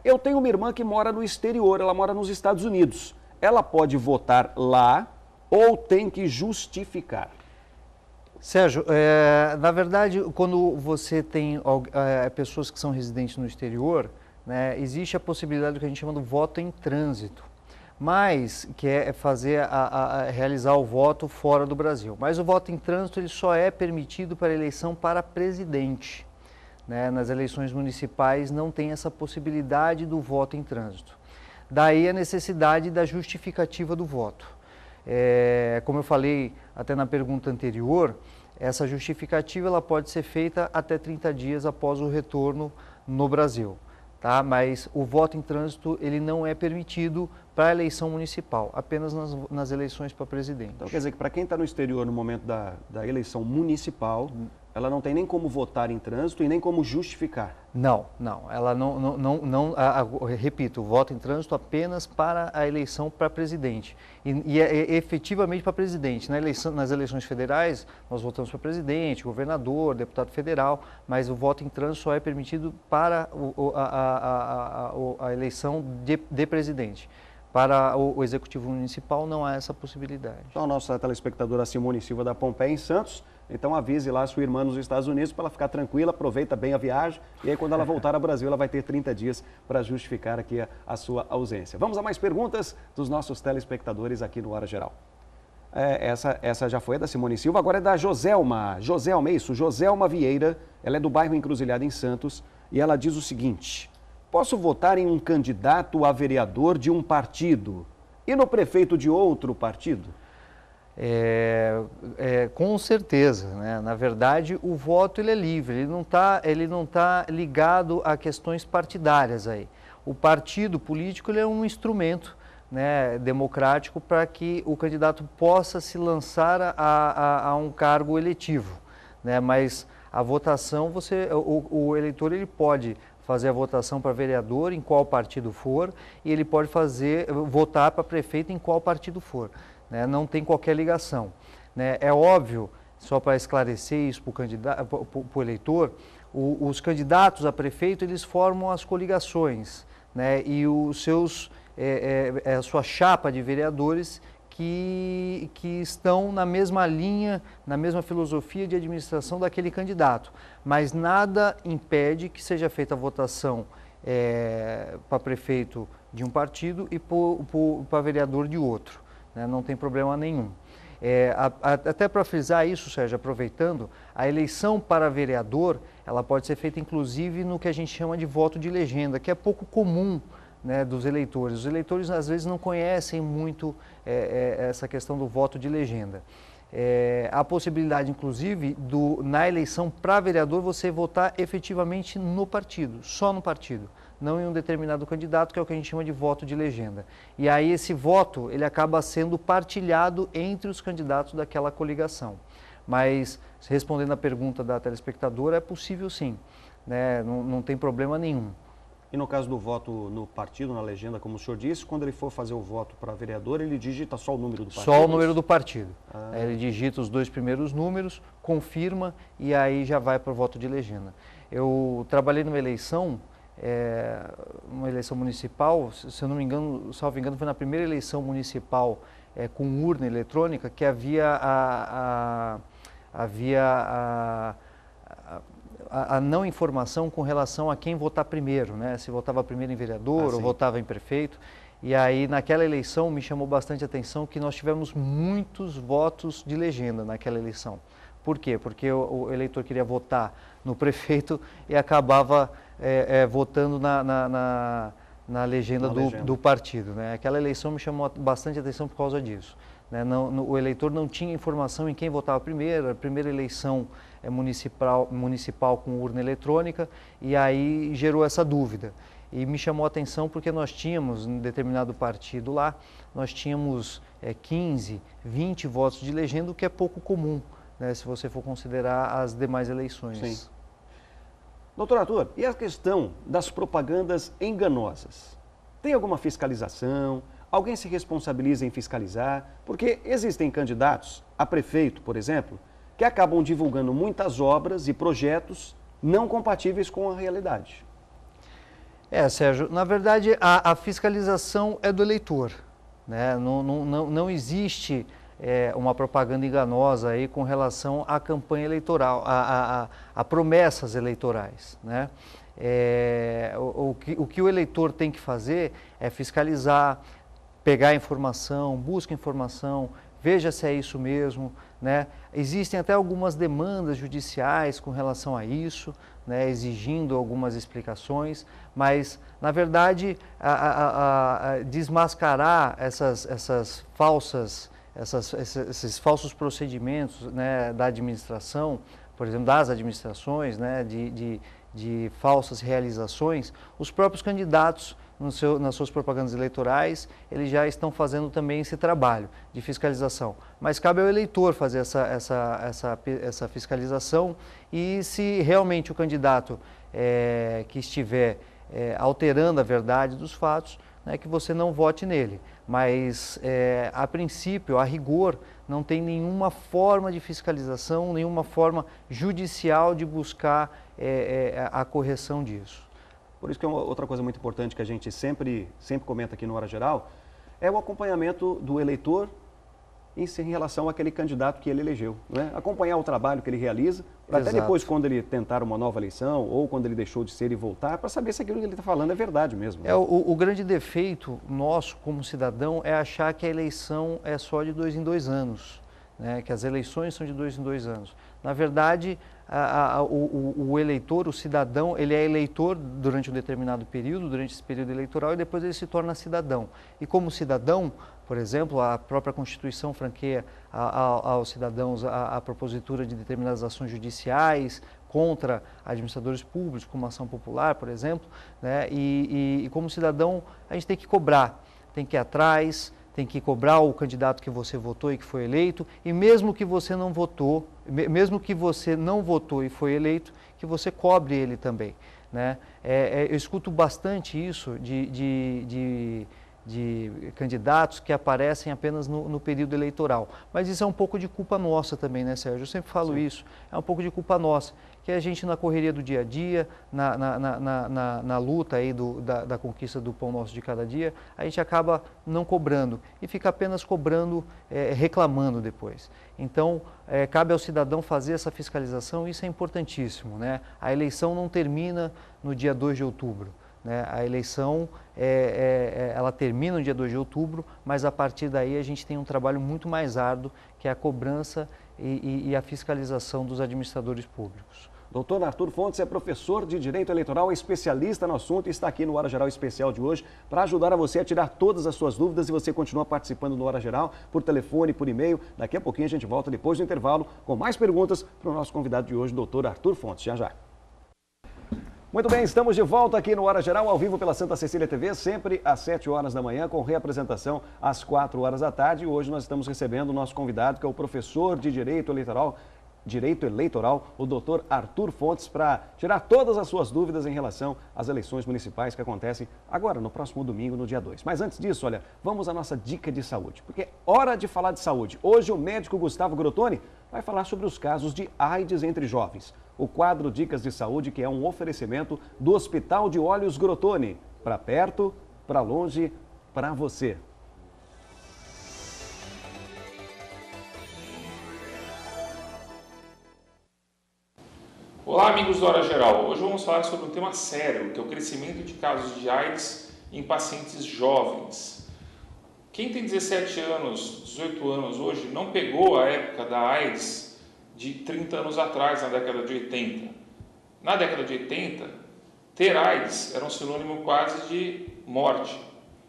eu tenho uma irmã que mora no exterior, ela mora nos Estados Unidos. Ela pode votar lá ou tem que justificar? Sérgio, na verdade, quando você tem pessoas que são residentes no exterior, né, existe a possibilidade do que a gente chama de voto em trânsito, mas que é realizar o voto fora do Brasil. Mas o voto em trânsito ele só é permitido para eleição para presidente. Né? Nas eleições municipais não tem essa possibilidade do voto em trânsito. Daí a necessidade da justificativa do voto. Como eu falei até na pergunta anterior, essa justificativa ela pode ser feita até 30 dias após o retorno no Brasil. Tá? Mas o voto em trânsito ele não é permitido para a eleição municipal, apenas nas eleições para presidente. Então quer dizer que para quem está no exterior no momento da eleição municipal, ela não tem nem como votar em trânsito e nem como justificar. Não. Ela repito, o voto em trânsito apenas para a eleição para presidente. E efetivamente para presidente. Nas eleições federais, nós votamos para presidente, governador, deputado federal, mas o voto em trânsito só é permitido para a eleição de presidente. Para o Executivo Municipal não há essa possibilidade. Então a nossa telespectadora Simone Silva da Pompeia em Santos, então avise lá a sua irmã nos Estados Unidos para ela ficar tranquila, aproveita bem a viagem e aí quando ela voltar ao Brasil ela vai ter 30 dias para justificar aqui a sua ausência. Vamos a mais perguntas dos nossos telespectadores aqui no Hora Geral. Essa já foi da Simone Silva, agora é da Joselma. Joselma, é isso? Joselma Vieira, ela é do bairro Encruzilhada em Santos e ela diz o seguinte: posso votar em um candidato a vereador de um partido e no prefeito de outro partido? Com certeza, né? Na verdade, o voto ele é livre, ele não tá ligado a questões partidárias aí. O partido político ele é um instrumento, né, democrático para que o candidato possa se lançar a um cargo eletivo, né? Mas a votação, o eleitor ele pode fazer a votação para vereador em qual partido for e ele pode votar para prefeito em qual partido for. Né? Não tem qualquer ligação. Né? É óbvio, só para esclarecer isso para o eleitor, os candidatos a prefeito eles formam as coligações, né? E a sua chapa de vereadores que estão na mesma linha, na mesma filosofia de administração daquele candidato. Mas nada impede que seja feita a votação para prefeito de um partido e para vereador de outro. Né? Não tem problema nenhum. Até para frisar isso, Sérgio, aproveitando, a eleição para vereador, ela pode ser feita inclusive no que a gente chama de voto de legenda, que é pouco comum, né, dos eleitores. Os eleitores às vezes não conhecem muito essa questão do voto de legenda. A possibilidade, inclusive, na eleição para vereador, você votar efetivamente no partido, só no partido, não em um determinado candidato, que é o que a gente chama de voto de legenda. E aí esse voto, ele acaba sendo partilhado entre os candidatos daquela coligação. Mas, respondendo à pergunta da telespectadora, é possível sim, né? Não tem problema nenhum. E no caso do voto no partido, na legenda, como o senhor disse, quando ele for fazer o voto para vereador, ele digita só o número do partido? Só o número do partido. Ele digita os 2 primeiros números, confirma e aí já vai para o voto de legenda. Eu trabalhei numa eleição, municipal, se eu não me engano, salvo engano, foi na primeira eleição municipal com urna eletrônica, que havia a não informação com relação a quem votar primeiro, né? Se votava primeiro em vereador ou votava em prefeito. E aí, naquela eleição, me chamou bastante a atenção que nós tivemos muitos votos de legenda naquela eleição. Por quê? Porque o eleitor queria votar no prefeito e acabava votando na legenda do partido, né? Aquela eleição me chamou bastante atenção por causa disso, né? O eleitor não tinha informação em quem votava primeiro, a primeira eleição municipal com urna eletrônica, e aí gerou essa dúvida. E me chamou a atenção porque nós tínhamos, em determinado partido lá, nós tínhamos 15, 20 votos de legenda, o que é pouco comum, né, se você for considerar as demais eleições. Sim. Doutor Arthur, e a questão das propagandas enganosas? Tem alguma fiscalização? Alguém se responsabiliza em fiscalizar? Porque existem candidatos a prefeito, por exemplo, que acabam divulgando muitas obras e projetos não compatíveis com a realidade. Sérgio, na verdade a fiscalização é do eleitor, né? Não existe uma propaganda enganosa aí com relação à campanha eleitoral, a promessas eleitorais, né? O que o eleitor tem que fazer é fiscalizar, pegar informação, busca informação, veja se é isso mesmo, né? Existem até algumas demandas judiciais com relação a isso, né, exigindo algumas explicações, mas, na verdade, desmascarar esses falsos procedimentos, né, da administração, por exemplo, das administrações, né, de falsas realizações, os próprios candidatos, nas suas propagandas eleitorais, eles já estão fazendo também esse trabalho de fiscalização. Mas cabe ao eleitor fazer essa fiscalização, e se realmente o candidato que estiver alterando a verdade dos fatos, né, que você não vote nele. Mas, a princípio, a rigor, não tem nenhuma forma de fiscalização, nenhuma forma judicial de buscar a correção disso. Por isso que outra coisa muito importante que a gente sempre comenta aqui no Hora Geral é o acompanhamento do eleitor em relação àquele candidato que ele elegeu, né? Acompanhar o trabalho que ele realiza, para até depois, quando ele tentar uma nova eleição ou quando ele deixou de ser e voltar, para saber se aquilo que ele está falando é verdade mesmo. Né? O grande defeito nosso como cidadão é achar que a eleição é só de 2 em 2 anos, né? Que as eleições são de 2 em 2 anos. Na verdade, o eleitor, o cidadão, ele é eleitor durante um determinado período, durante esse período eleitoral, e depois ele se torna cidadão. E como cidadão, por exemplo, a própria Constituição franqueia aos cidadãos a propositura de determinadas ações judiciais contra administradores públicos, como ação popular, por exemplo, né? E como cidadão, a gente tem que cobrar, tem que ir atrás, tem que cobrar o candidato que você votou e que foi eleito, e mesmo que você não votou, e foi eleito, que você cobre ele também, né? Eu escuto bastante isso de candidatos que aparecem apenas no período eleitoral. Mas isso é um pouco de culpa nossa também, né, Sérgio? Eu sempre falo isso, é um pouco de culpa nossa, que a gente na correria do dia a dia, na luta aí da conquista do pão nosso de cada dia, a gente acaba não cobrando e fica apenas cobrando, reclamando depois. Então, cabe ao cidadão fazer essa fiscalização, isso é importantíssimo, né? A eleição não termina no dia 2 de outubro. Né? A eleição, ela termina no dia 2 de outubro, mas a partir daí a gente tem um trabalho muito mais árduo, que é a cobrança e a fiscalização dos administradores públicos. Doutor Arthur Fontes é professor de Direito Eleitoral, especialista no assunto, e está aqui no Hora Geral Especial de hoje para ajudar a você a tirar todas as suas dúvidas, e você continua participando do Hora Geral por telefone, por e-mail. Daqui a pouquinho a gente volta depois do intervalo com mais perguntas para o nosso convidado de hoje, doutor Arthur Fontes. Já já. Muito bem, estamos de volta aqui no Hora Geral, ao vivo pela Santa Cecília TV, sempre às 7 horas da manhã, com reapresentação às 4 horas da tarde. E hoje nós estamos recebendo o nosso convidado, que é o professor de Direito Eleitoral, o doutor Arthur Fontes, para tirar todas as suas dúvidas em relação às eleições municipais que acontecem agora, no próximo domingo, no dia 2. Mas antes disso, olha, vamos à nossa dica de saúde, porque é hora de falar de saúde. Hoje o médico Gustavo Grotoni vai falar sobre os casos de AIDS entre jovens. O quadro Dicas de Saúde, que é um oferecimento do Hospital de Olhos Grotoni, para perto, para longe, para você. Olá, amigos do Hora Geral. Hoje vamos falar sobre um tema sério, que é o crescimento de casos de AIDS em pacientes jovens. Quem tem 17 anos, 18 anos hoje, não pegou a época da AIDS de 30 anos atrás, na década de 80. Na década de 80, ter AIDS era um sinônimo quase de morte.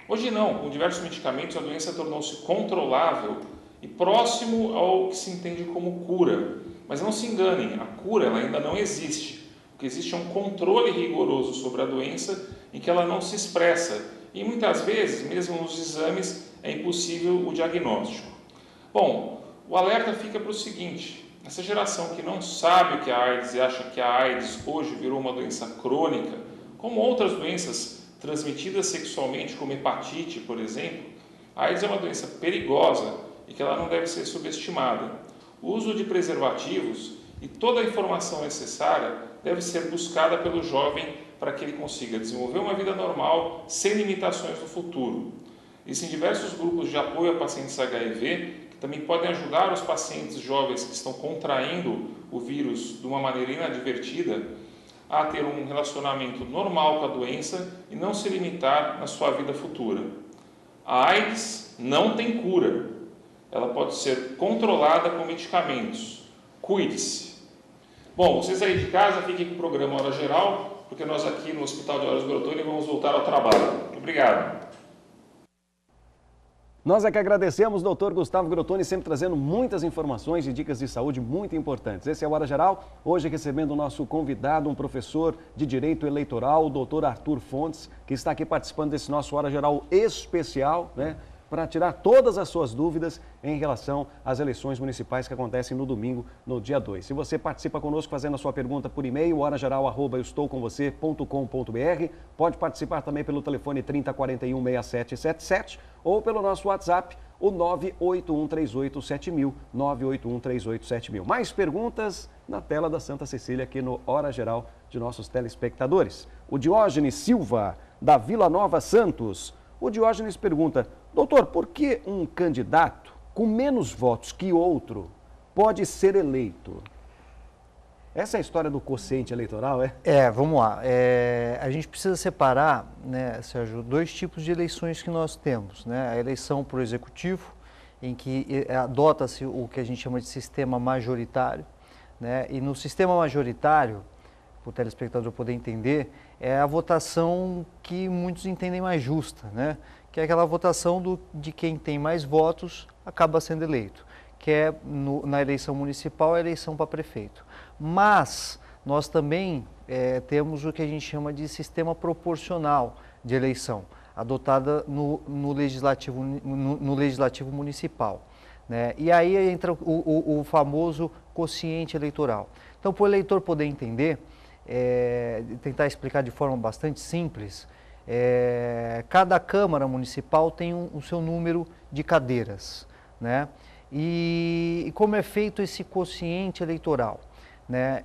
Hoje não, com diversos medicamentos a doença tornou-se controlável e próximo ao que se entende como cura. Mas não se enganem, a cura ela ainda não existe. O que existe é um controle rigoroso sobre a doença em que ela não se expressa e muitas vezes, mesmo nos exames, é impossível o diagnóstico. Bom, o alerta fica para o seguinte: essa geração que não sabe o que é a AIDS e acha que a AIDS hoje virou uma doença crônica, como outras doenças transmitidas sexualmente, como hepatite, por exemplo, a AIDS é uma doença perigosa e que ela não deve ser subestimada. O uso de preservativos e toda a informação necessária deve ser buscada pelo jovem para que ele consiga desenvolver uma vida normal, sem limitações no futuro. Existem diversos grupos de apoio a pacientes HIV que também podem ajudar os pacientes jovens que estão contraindo o vírus de uma maneira inadvertida a ter um relacionamento normal com a doença e não se limitar na sua vida futura. A AIDS não tem cura. Ela pode ser controlada com medicamentos. Cuide-se. Bom, vocês aí de casa fiquem com o programa Hora Geral, porque nós aqui no Hospital de Olhos Grotoni vamos voltar ao trabalho. Obrigado. Nós é que agradecemos, doutor Gustavo Grotoni, sempre trazendo muitas informações e dicas de saúde muito importantes. Esse é o Hora Geral, hoje recebendo o nosso convidado, um professor de Direito Eleitoral, o doutor Arthur Fontes, que está aqui participando desse nosso Hora Geral especial, né, para tirar todas as suas dúvidas em relação às eleições municipais que acontecem no domingo, no dia 2. Se você participa conosco fazendo a sua pergunta por e-mail, horageral@euestoucomvocê.com.br, pode participar também pelo telefone 3041-6777 ou pelo nosso WhatsApp, o 981387000, 981387000. Mais perguntas na tela da Santa Cecília aqui no Hora Geral de nossos telespectadores. O Diógenes Silva, da Vila Nova Santos. O Diógenes pergunta: doutor, por que um candidato com menos votos que outro pode ser eleito? Essa é a história do quociente eleitoral, é? Vamos lá. A gente precisa separar, né, Sérgio, dois tipos de eleições que nós temos, né? A eleição por executivo, em que adota-se o que a gente chama de sistema majoritário, né? E no sistema majoritário, para o telespectador poder entender, é a votação que muitos entendem mais justa, né? Que é aquela votação de quem tem mais votos acaba sendo eleito, que é na eleição municipal, a eleição para prefeito. Mas nós também temos o que a gente chama de sistema proporcional de eleição, adotada no legislativo municipal, né? E aí entra o famoso quociente eleitoral. Então, para o eleitor poder entender, tentar explicar de forma bastante simples, cada Câmara Municipal tem o seu número de cadeiras, né? E como é feito esse quociente eleitoral, né?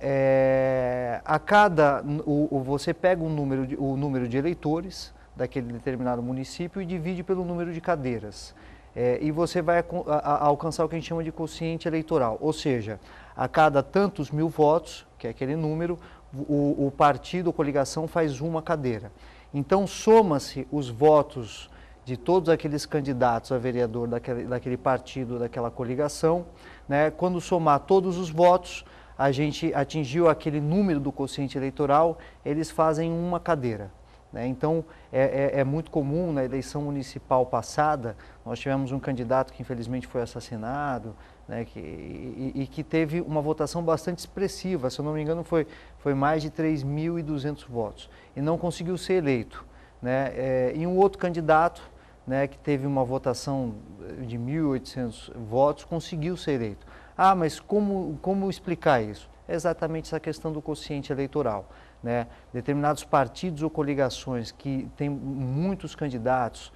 Você pega o número de eleitores daquele determinado município e divide pelo número de cadeiras. E você vai alcançar o que a gente chama de quociente eleitoral, ou seja, a cada tantos mil votos, que é aquele número, o partido ou coligação faz uma cadeira. Então, soma-se os votos de todos aqueles candidatos a vereador daquele partido, daquela coligação, né? Quando somar todos os votos, a gente atingiu aquele número do quociente eleitoral, eles fazem uma cadeira, né? Então, é muito comum na eleição municipal passada, nós tivemos um candidato que infelizmente foi assassinado, né, que teve uma votação bastante expressiva, se eu não me engano foi mais de 3.200 votos, e não conseguiu ser eleito, né? E um outro candidato, né, que teve uma votação de 1.800 votos, conseguiu ser eleito. Ah, mas como explicar isso? É exatamente essa questão do quociente eleitoral, né? Determinados partidos ou coligações que têm muitos candidatos,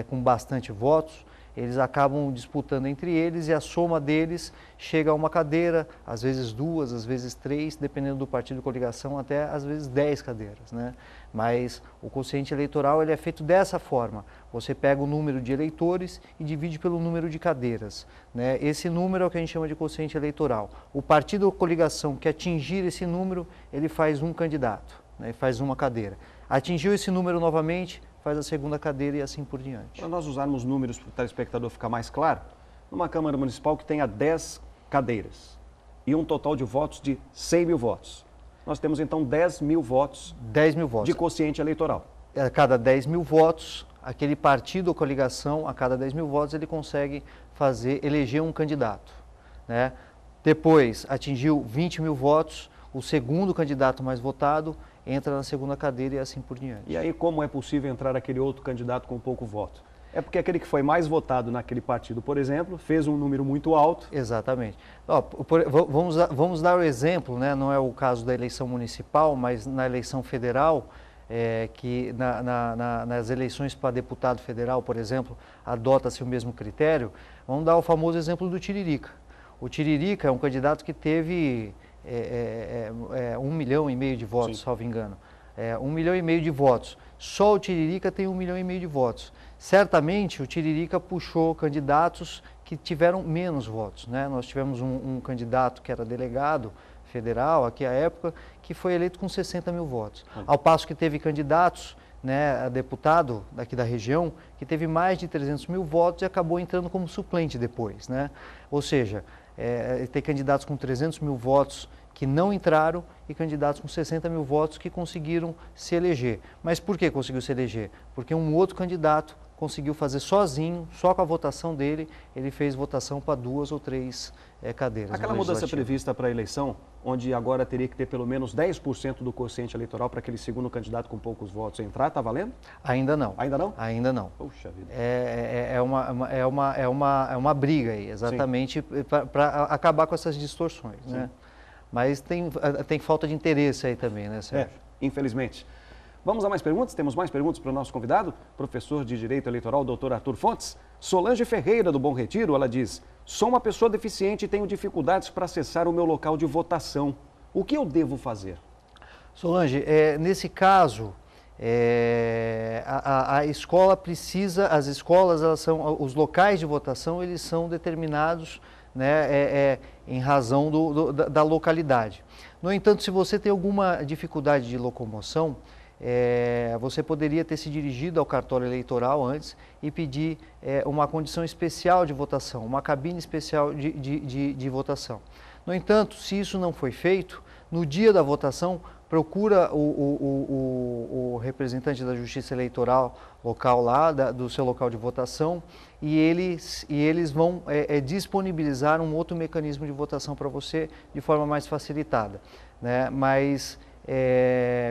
com bastante votos, eles acabam disputando entre eles e a soma deles chega a uma cadeira, às vezes duas, às vezes três, dependendo do partido de coligação, até às vezes 10 cadeiras, né? Mas o quociente eleitoral ele é feito dessa forma: você pega o número de eleitores e divide pelo número de cadeiras, né? Esse número é o que a gente chama de quociente eleitoral. O partido ou coligação que atingir esse número, ele faz um candidato, né? Faz uma cadeira. Atingiu esse número novamente, faz a segunda cadeira e assim por diante. Para nós usarmos números para o telespectador ficar mais claro, numa Câmara Municipal que tenha 10 cadeiras e um total de votos de 100 mil votos, nós temos então 10 mil votos, 10 mil votos de quociente eleitoral. a cada 10 mil votos, aquele partido ou coligação, a cada 10 mil votos, ele consegue eleger um candidato, né? Depois, atingiu 20 mil votos, o segundo candidato mais votado entra na segunda cadeira e assim por diante. E aí, como é possível entrar aquele outro candidato com pouco voto? É porque aquele que foi mais votado naquele partido, por exemplo, fez um número muito alto. Exatamente. Vamos dar o exemplo, né? Não é o caso da eleição municipal, mas na eleição federal, que nas eleições para deputado federal, por exemplo, adota-se o mesmo critério. Vamos dar o famoso exemplo do Tiririca. O Tiririca é um candidato que teve 1,5 milhão de votos, salvo engano. 1,5 milhão de votos. Só o Tiririca tem 1,5 milhão de votos. Certamente o Tiririca puxou candidatos que tiveram menos votos, né? Nós tivemos um candidato que era delegado federal, aqui à época, que foi eleito com 60 mil votos. Ao passo que teve candidatos, né, a deputado daqui da região, que teve mais de 300 mil votos e acabou entrando como suplente depois, né? Ou seja, tem candidatos com 300 mil votos que não entraram e candidatos com 60 mil votos que conseguiram se eleger. Mas por que conseguiu se eleger? Porque um outro candidato conseguiu fazer sozinho, só com a votação dele, ele fez votação para 2 ou 3 cadeiras. Aquela mudança prevista para a eleição, onde agora teria que ter pelo menos 10% do quociente eleitoral para aquele segundo candidato com poucos votos entrar, está valendo? Ainda não. Ainda não? Ainda não. Puxa vida. É uma briga aí, exatamente, para acabar com essas distorções, né? Mas tem falta de interesse aí também, né, Sérgio? Infelizmente. Vamos a mais perguntas? Temos mais perguntas para o nosso convidado, professor de Direito Eleitoral, doutor Arthur Fontes. Solange Ferreira, do Bom Retiro, ela diz: sou uma pessoa deficiente e tenho dificuldades para acessar o meu local de votação. O que eu devo fazer? Solange, nesse caso, a escola precisa, as escolas, os locais de votação, eles são determinados, né, em razão da localidade. No entanto, se você tem alguma dificuldade de locomoção, você poderia ter se dirigido ao cartório eleitoral antes e pedir uma condição especial de votação, uma cabine especial de votação. No entanto, se isso não foi feito, no dia da votação, procura o representante da Justiça Eleitoral local lá, do seu local de votação, e eles vão disponibilizar um outro mecanismo de votação para você de forma mais facilitada, né? Mas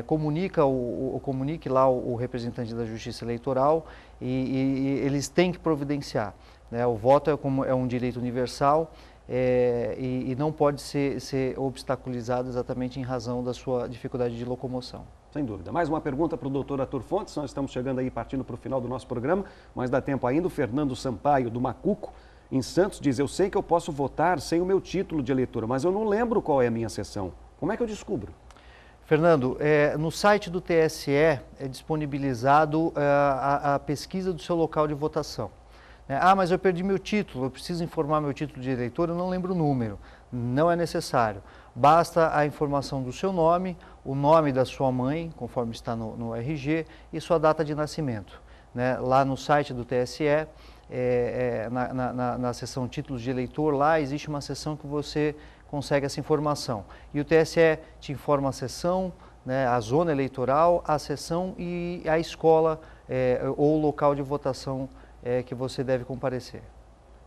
comunique lá o representante da Justiça Eleitoral e eles têm que providenciar, né? O voto é um direito universal e não pode ser obstaculizado exatamente em razão da sua dificuldade de locomoção. Sem dúvida. Mais uma pergunta para o doutor Arthur Fontes. Nós estamos chegando aí, partindo para o final do nosso programa, mas dá tempo ainda. O Fernando Sampaio, do Macuco, em Santos, diz: eu sei que eu posso votar sem o meu título de eleitor, mas eu não lembro qual é a minha seção. Como é que eu descubro? Fernando, no site do TSE é disponibilizado a pesquisa do seu local de votação. Mas eu perdi meu título, eu preciso informar meu título de eleitor, eu não lembro o número. Não é necessário. Basta a informação do seu nome, o nome da sua mãe, conforme está no RG, e sua data de nascimento. Lá no site do TSE, na seção títulos de eleitor, lá existe uma seção que você consegue essa informação. E o TSE te informa a seção, né, a zona eleitoral, a seção e a escola ou local de votação que você deve comparecer.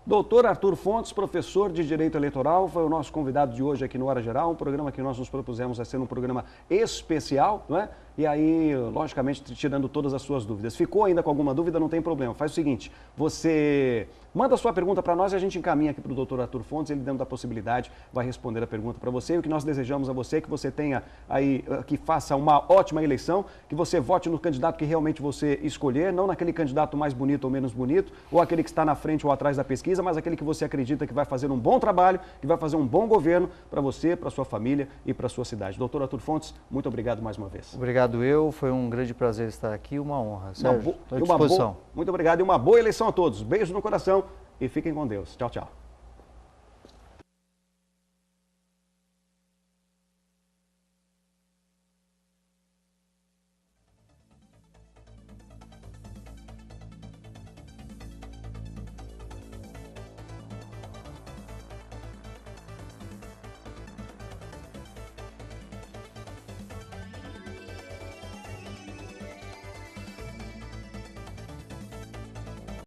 Doutor Arthur Fontes, professor de Direito Eleitoral, foi o nosso convidado de hoje aqui no Hora Geral, um programa que nós nos propusemos a ser um programa especial, não é? E aí, logicamente, tirando todas as suas dúvidas. Ficou ainda com alguma dúvida? Não tem problema. Faz o seguinte, você manda a sua pergunta para nós e a gente encaminha aqui para o doutor Arthur Fontes, ele dentro da possibilidade vai responder a pergunta para você. E o que nós desejamos a você é que você tenha aí, que faça uma ótima eleição, que você vote no candidato que realmente você escolher, não naquele candidato mais bonito ou menos bonito, ou aquele que está na frente ou atrás da pesquisa, mas aquele que você acredita que vai fazer um bom trabalho, que vai fazer um bom governo para você, para sua família e para sua cidade. Doutor Arthur Fontes, muito obrigado mais uma vez. Obrigado eu, foi um grande prazer estar aqui, uma honra. Sérgio, estou à disposição. Muito obrigado e uma boa eleição a todos. Beijo no coração e fiquem com Deus. Tchau, tchau.